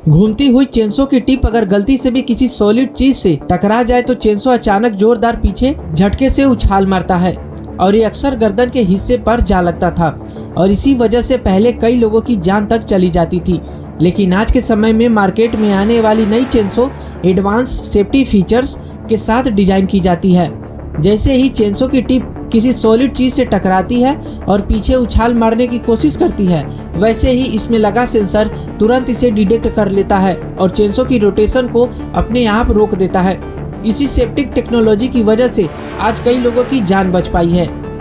घूमती हुई चेंसो की टिप अगर गलती से भी किसी सॉलिड चीज से टकरा जाए तो चेंसो अचानक जोरदार पीछे झटके से उछाल मारता है और ये अक्सर गर्दन के हिस्से पर जा लगता था और इसी वजह से पहले कई लोगों की जान तक चली जाती थी। लेकिन आज के समय में मार्केट में आने वाली नई चेंसो एडवांस सेफ्टी फीचर्स के साथ डिजाइन की जाती है। जैसे ही चेंसो की टिप किसी सॉलिड चीज से टकराती है और पीछे उछाल मारने की कोशिश करती है, वैसे ही इसमें लगा सेंसर तुरंत इसे डिटेक्ट कर लेता है और चेंसो की रोटेशन को अपने आप रोक देता है। इसी सेफ्टी टेक्नोलॉजी की वजह से आज कई लोगों की जान बच पाई है।